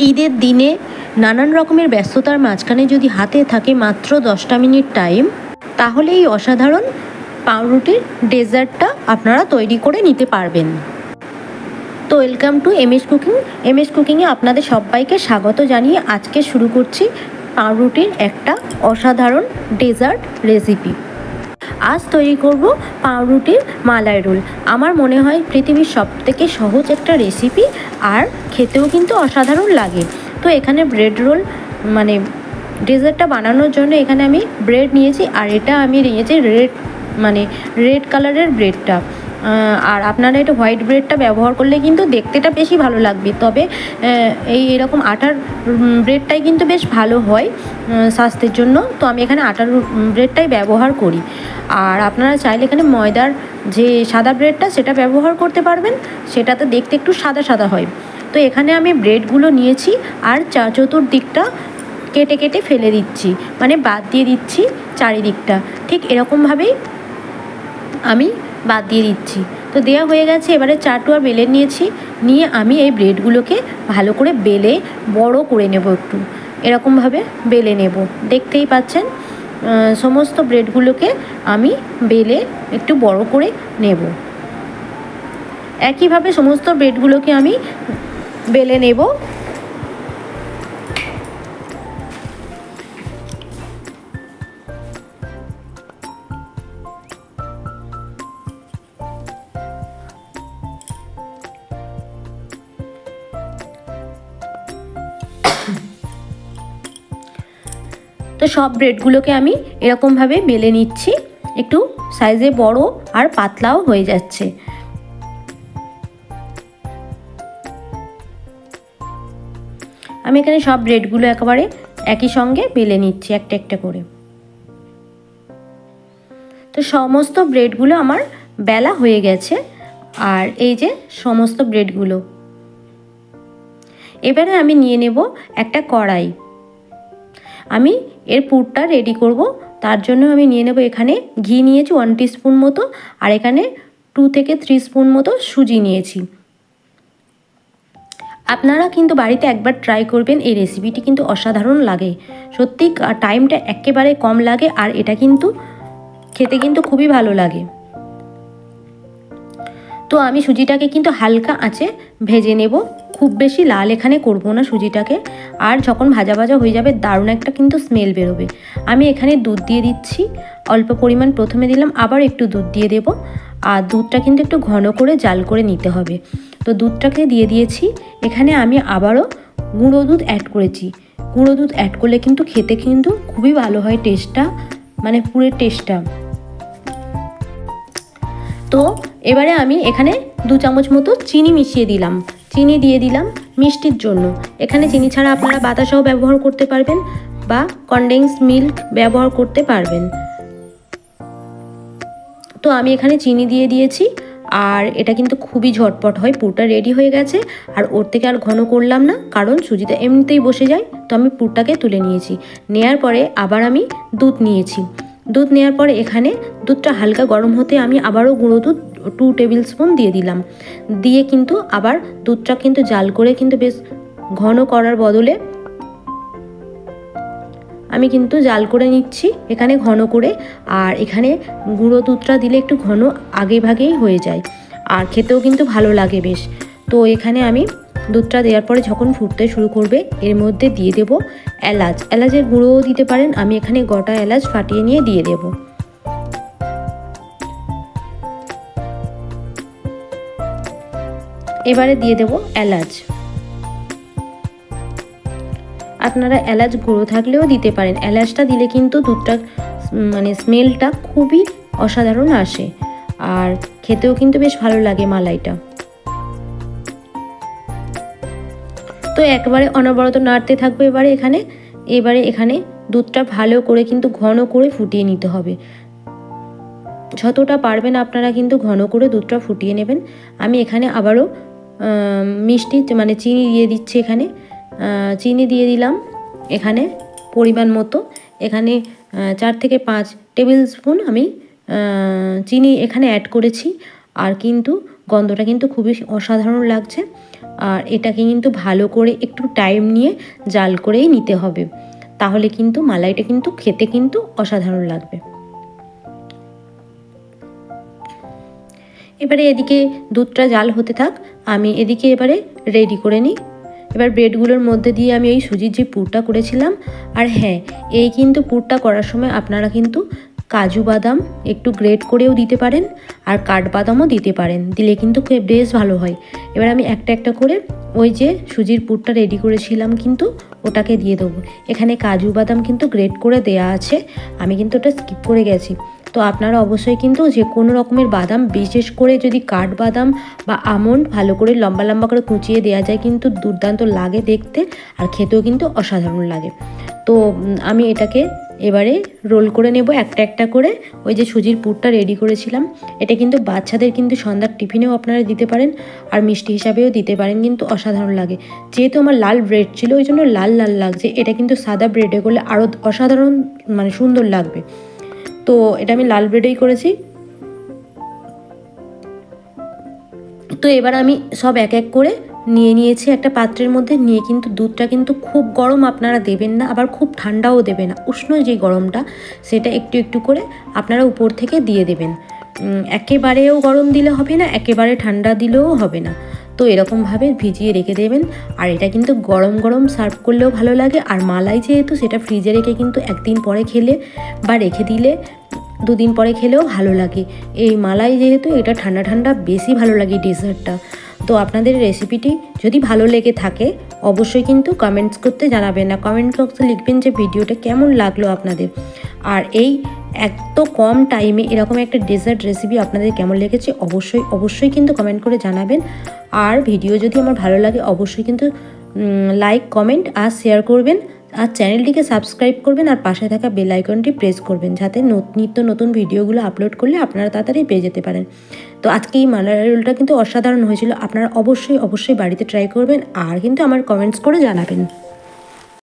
ঈদের দিনে নানান রকমের ব্যস্ততার মাঝখানে যদি হাতে থাকে মাত্র 10টা মিনিট টাইম, তাহলে এই অসাধারণ পাউরুটির ডেজার্টটা আপনারা তৈরি করে নিতে পারবেন। তো welcome to MS cooking. MS কুকিংয়ে আপনাদের সবাইকে স্বাগত জানিয়ে আজকে শুরু করছি পাউরুটির একটা অসাধারণ ডেজার্ট রেসিপি। আজ তৈরি করব পাউরুটির মালাই রোল। আমার মনে হয় পৃথিবীর সবথেকে সহজ একটা রেসিপি, আর খেতেও কিন্তু অসাধারণ লাগে। তো এখানে ব্রেড রোল মানে ডেজার্টটা বানানোর জন্য এখানে আমি ব্রেড নিয়েছি, আর এটা আমি নিয়েছি রেড কালারের ব্রেডটা। আর আপনারা এটা হোয়াইট ব্রেডটা ব্যবহার করলে কিন্তু দেখতেটা বেশি ভালো লাগবে। তবে এরকম আটার ব্রেডটাই কিন্তু বেশ ভালো হয় স্বাস্থ্যের জন্য। তো আমি এখানে আটার ব্রেডটাই ব্যবহার করি। আর আপনারা চাইলে এখানে ময়দার যে সাদা ব্রেডটা সেটা ব্যবহার করতে পারবেন, সেটাতে দেখতে একটু সাদা সাদা হয়। তো এখানে আমি ব্রেডগুলো নিয়েছি আর চতুর্দিকটা কেটে কেটে ফেলে দিচ্ছি, মানে বাদ দিয়ে দিচ্ছি চারিদিকটা। ঠিক এরকমভাবেই আমি বাদ দিয়ে দিচ্ছি। তো দেওয়া হয়ে গেছে। এবারে চাটুয়া বেলে নিয়েছি, নিয়ে আমি এই ব্রেডগুলোকে ভালো করে বেলে বড় করে নেব। একটু এরকমভাবে বেলে নেব। দেখতেই পাচ্ছেন সমস্ত ব্রেডগুলোকে আমি বেলে একটু বড় করে নেব। একইভাবে সমস্ত ব্রেডগুলোকে আমি বেলে নেব। তো সব ব্রেডগুলোকে আমি এরকমভাবে বেলে নিচ্ছি। একটু সাইজে বড় আর পাতলাও হয়ে যাচ্ছে। আমি এখানে সব ব্রেডগুলো একেবারে একই সঙ্গে বেলে নিচ্ছি একটা একটা করে। তো সমস্ত ব্রেডগুলো আমার বেলা হয়ে গেছে। আর এই যে সমস্ত ব্রেডগুলো, এবারে আমি নিয়ে নেব একটা কড়াই। আমি এর পুরটা রেডি করব। তার জন্য আমি নিয়ে নেব, এখানে ঘি নিয়েছি 1 টিস্পুন মতো, আর এখানে 2 থেকে 3 স্পুন মতো সুজি নিয়েছি। আপনারা কিন্তু বাড়িতে একবার ট্রাই করবেন। এই রেসিপিটি কিন্তু অসাধারণ লাগে সত্যি। টাইমটা একেবারে কম লাগে, আর এটা কিন্তু খেতে কিন্তু খুবই ভালো লাগে। তো আমি সুজিটাকে কিন্তু হালকা আঁচে ভেজে নেব, খুব বেশি লাল এখানে করব না সুজিটাকে। আর যখন ভাজা ভাজা হয়ে যাবে দারুণ একটা কিন্তু স্মেল বেরোবে। আমি এখানে দুধ দিয়ে দিচ্ছি অল্প পরিমাণ, প্রথমে দিলাম, আবার একটু দুধ দিয়ে দেব। আর দুধটা কিন্তু একটু ঘন করে জাল করে নিতে হবে। তো দুধটাকে দিয়ে দিয়েছি। এখানে আমি আবারও গুঁড়ো দুধ অ্যাড করেছি। গুঁড়ো দুধ অ্যাড করলে কিন্তু খেতে কিন্তু খুবই ভালো হয় টেস্টটা, মানে পুরের টেস্টটা। তো এবারে আমি এখানে 2 চামচ মতো চিনি মিশিয়ে দিলাম। চিনি দিয়ে দিলাম মিষ্টির জন্য। এখানে চিনি ছাড়া আপনারা বাতাসাও ব্যবহার করতে পারবেন বা কনডেন্স মিল্ক ব্যবহার করতে পারবেন। তো আমি এখানে চিনি দিয়ে দিয়েছি। আর এটা কিন্তু খুবই ঝটপট হয়। পুরটা রেডি হয়ে গেছে। আর ওর থেকে আর ঘন করলাম না, কারণ সুজিটা এমনিতেই বসে যায়। তো আমি পুরটাকে তুলে নিয়েছি। নেয়ার পরে আবার আমি দুধ নিয়েছি। দুধ নেওয়ার পরে এখানে দুধটা হালকা গরম হতে আমি আবারও গুঁড়ো দুধ 2 টেবিল স্পুন দিয়ে দিলাম। দিয়ে কিন্তু আবার দুধটা কিন্তু জাল করে কিন্তু বেশ ঘন করার বদলে আমি কিন্তু জাল করে নিচ্ছি এখানে ঘন করে। আর এখানে গুঁড়ো দুধটা দিলে একটু ঘন আগে ভাগেই হয়ে যায়, আর খেতেও কিন্তু ভালো লাগে বেশ। তো এখানে আমি দুধটা দেওয়ার পরে যখন ফুটতে শুরু করবে এর মধ্যে দিয়ে দেব এলাচ। এলাচের গুঁড়োও দিতে পারেন। আমি এখানে গোটা এলাচ ফাটিয়ে নিয়ে দিয়ে দেব। এবারে দিয়ে দেব এলাচ। আপনারা এলাচ গুঁড়ো থাকলেও দিতে পারেন। এলাচটা দিলে কিন্তু দুধটা মানে স্মেলটা খুবই অসাধারণ আসে, আর খেতেও কিন্তু বেশ ভালো লাগে মালাইটা। তো একবারে অনবরত নাড়তে থাকবে। এবারে এখানে দুধটা ভালো করে কিন্তু ঘন করে ফুটিয়ে নিতে হবে। যতটা পারবেন আপনারা কিন্তু ঘন করে দুধটা ফুটিয়ে নেবেন। আমি এখানে আবারও মিষ্টি মানে চিনি দিয়ে দিচ্ছি। এখানে চিনি দিয়ে দিলাম এখানে পরিমাণ মতো। এখানে 4 থেকে 5 টেবিল স্পুন আমি চিনি এখানে অ্যাড করেছি। আর কিন্তু গন্ধটা কিন্তু খুবই অসাধারণ লাগছে। আর এটাকে কিন্তু ভালো করে একটু টাইম নিয়ে জাল করেই নিতে হবে, তাহলে কিন্তু মালাইটা কিন্তু খেতে কিন্তু অসাধারণ লাগবে। এবারে এদিকে দুধটা জাল হতে থাক, আমি এদিকে এবারে রেডি করে নিই। এবার ব্রেডগুলোর মধ্যে দিয়ে আমি এই সুজির যে পুরটা করেছিলাম, আর হ্যাঁ, এই কিন্তু পুরটা করার সময় আপনারা কিন্তু কাজু বাদাম একটু গ্রেট করেও দিতে পারেন, আর কাঠবাদামও দিতে পারেন, দিলে কিন্তু বেশ ভালো হয়। এবার আমি একটা একটা করে ওই যে সুজির পুরটা রেডি করেছিলাম কিন্তু ওটাকে দিয়ে দেবো। এখানে কাজু বাদাম কিন্তু গ্রেট করে দেয়া আছে, আমি কিন্তু ওটা স্কিপ করে গেছি। তো আপনারা অবশ্যই কিন্তু যে কোনো রকমের বাদাম, বিশেষ করে যদি কাঠবাদাম বা আমন্ড ভালো করে লম্বা লম্বা করে কুচিয়ে দেওয়া যায় কিন্তু দুর্দান্ত লাগে দেখতে, আর খেতেও কিন্তু অসাধারণ লাগে। তো আমি এটাকে এবারে রোল করে নেব একটা একটা করে। ওই যে সুজির পুরটা রেডি করেছিলাম, এটা কিন্তু বাচ্চাদের কিন্তু সন্ধ্যার টিফিনেও আপনারা দিতে পারেন, আর মিষ্টি হিসাবেও দিতে পারেন, কিন্তু অসাধারণ লাগে। যেহেতু আমার লাল ব্রেড ছিল ওই জন্য লাল লাল লাগছে, এটা কিন্তু সাদা ব্রেডে করলে আরও অসাধারণ মানে সুন্দর লাগবে। তো এটা আমি লাল ব্রেডেই করেছি। তো এবার আমি সব এক এক করে নিয়ে নিয়েছি একটা পাত্রের মধ্যে নিয়ে, কিন্তু দুধটা কিন্তু খুব গরম আপনারা দেবেন না, আবার খুব ঠান্ডাও দেবে না, উষ্ণ যে গরমটা সেটা একটু একটু করে আপনারা উপর থেকে দিয়ে দেবেন। একেবারেও গরম দিলে হবে না, একেবারে ঠান্ডা দিলেও হবে না, তো এরকমভাবে ভিজিয়ে রেখে দেবেন। আর এটা কিন্তু গরম গরম সার্ভ করলেও ভালো লাগে, আর মালাই যেহেতু সেটা ফ্রিজে রেখে কিন্তু একদিন পরে খেলে বা রেখে দিলে দুদিন পরে খেলেও ভালো লাগে। এই মালাই যেহেতু এটা ঠান্ডা ঠান্ডা বেশি ভালো লাগে ডেজার্টটা। তো আপনাদের রেসিপিটি যদি ভালো লেগে থাকে অবশ্যই কিন্তু কমেন্টস করতে জানাবেন না, কমেন্ট বক্সে লিখবেন যে ভিডিওটা কেমন লাগলো আপনাদের। আর এই এত কম টাইমে এরকম একটা ডেজার্ট রেসিপি আপনাদের কেমন লেগেছে অবশ্যই অবশ্যই কিন্তু কমেন্ট করে জানাবেন। আর ভিডিও যদি আমার ভালো লাগে অবশ্যই কিন্তু লাইক, কমেন্ট আর শেয়ার করবেন, আর চ্যানেলটিকে সাবস্ক্রাইব করবেন, আর পাশে থাকা বেল আইকনটি প্রেস করবেন যাতে নিত্য নতুন ভিডিওগুলো আপলোড করলে আপনারা তাড়াতাড়ি পেয়ে যেতে পারেন। তো আজকে এই মালাই রোলটা কিন্তু অসাধারণ হয়েছিল, আপনারা অবশ্যই অবশ্যই বাড়িতে ট্রাই করবেন আর কিন্তু আমার কমেন্টস করে জানাবেন।